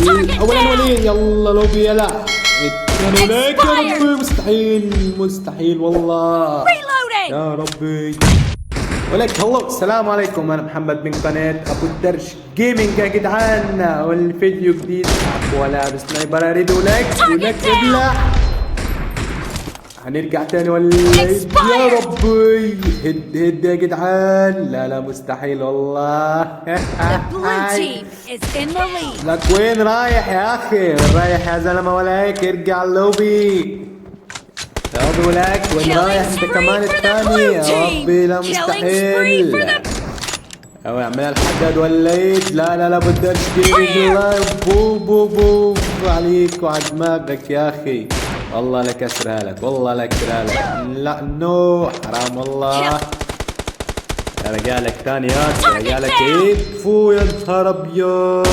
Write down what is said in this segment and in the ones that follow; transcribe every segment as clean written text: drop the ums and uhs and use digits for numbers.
وليد اولا وليد يلا لوبي يلا الثاني وليك يا ربي مستحيل مستحيل والله يا ربي ولك. هلو السلام عليكم، انا محمد من قناة ابو الدرش جيمنج يا جدعان، والفيديو جديد ولا سنايبر اريد ولك ابلع. هنرجع تاني ولا يا ربي هد يا جدعان. لا مستحيل والله. لك وين رايح يا اخي؟ رايح يا زلمه ولا هيك؟ ارجع اللوبي يا ربي ولك. وين رايح انت كمان الثاني يا ربي؟ لا مستحيل. او اعملها الحداد وليت. لا بدي اشتري بو عليك وعلى دماغك يا اخي. والله لكسرها لك والله لكسرها لك. لا نو حرام والله. رجالك ثاني يا رجالك ايه فو يا نهار ابيض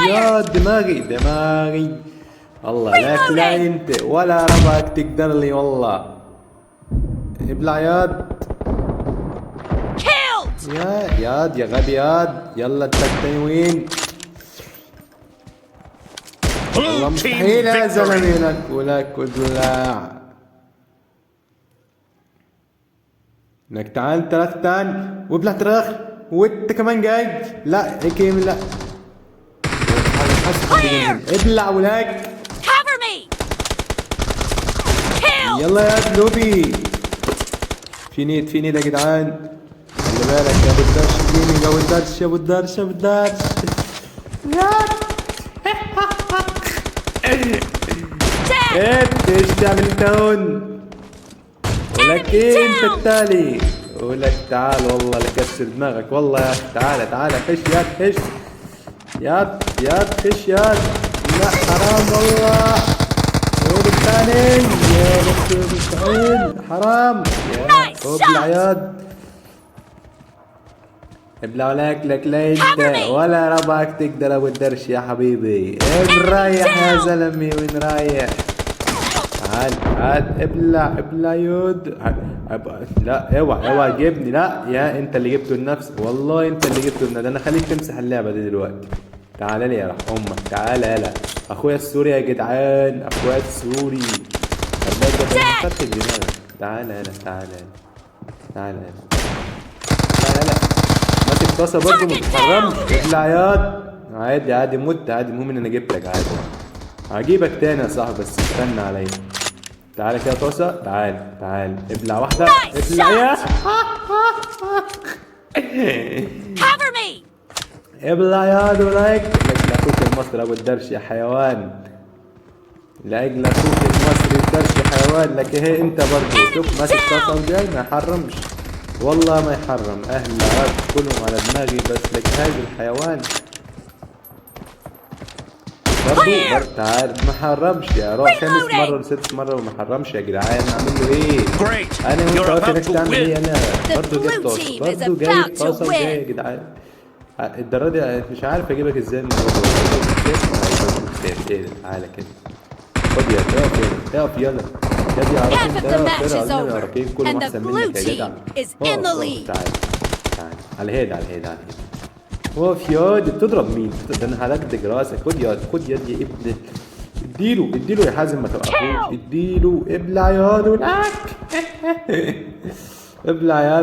يا دماغي والله. لا انت ولا ربك تقدر لي والله. ابلع ياد يا غبي ياد. يلا التاني وين؟ والله مستحيل يا زلمه. لك ابلع. انك تعال تراخ تاني وابلع تراخ وانت كمان جاي. لا هيك لا ابلع ولك. يلا يا لوبي. في نيد يا جدعان. خلي بالك يا ابو الدرش جيمنج. يا ابو الدرش ايش تعمل انت هون؟ ولك ايه انت التالي؟ ولك تعال والله لكسر دماغك والله يا اخي. تعال خش خش ياد خش ياد. لا حرام والله. وين الثاني يا رب مستحيل حرام. ابلع ياد ابلع. لك لا ولا ربك تقدر ابو الدرش يا حبيبي. رايح يا زلمي وين رايح؟ تعال ابلع يود. لا اوعى جبني. لا يا انت اللي جبته لنفسك والله. انت اللي جبته لنفسك. انا خليك تمسح اللعبه دي دلوقتي. تعال لي يا رح امك. تعال يلا اخويا السوري يا جدعان. اخويا السوري تعال يلا ماسك طاسه برضه ما تتحرمش. ابلع ياض. عادي مت عادي. المهم ان انا جبتك عادي. هجيبك تاني يا صاحبي بس استنى عليا. تعالى كده طاسه. تعال ابلع واحده. ابلع يا ابلع يا ولك. لاجل اخوك المصري ابو الدرش يا حيوان. لاجل اخوك المصري الدرش يا حيوان. لك ايه انت برضه شوف ماسك طاسه وجاي ما يحرمش والله ما يحرم. اهل العراق كلهم على دماغي بس لك هذا الحيوان برضه. تعال ما حرمش يا روح. خامس مره وست مره وما حرمش يا جدعان. اعمل له ايه؟ انا وانت واقف هناك تعمل ايه؟ انا برضه جايب طاسه جايب طاسه وجاي يا جدعان. الدرجه دي مش عارف اجيبك ازاي من تعالى كده. خد يا اقف يلا. يا عراقيين كلهم احسن منك يا جدع. تعال على هيدا وقف ياض. بتضرب مين؟ ده انا هدغدغ راسك. خد يا ابن. اديله يا حازم ما توقفوش. اديله. ابلع ياض ابلع ياض.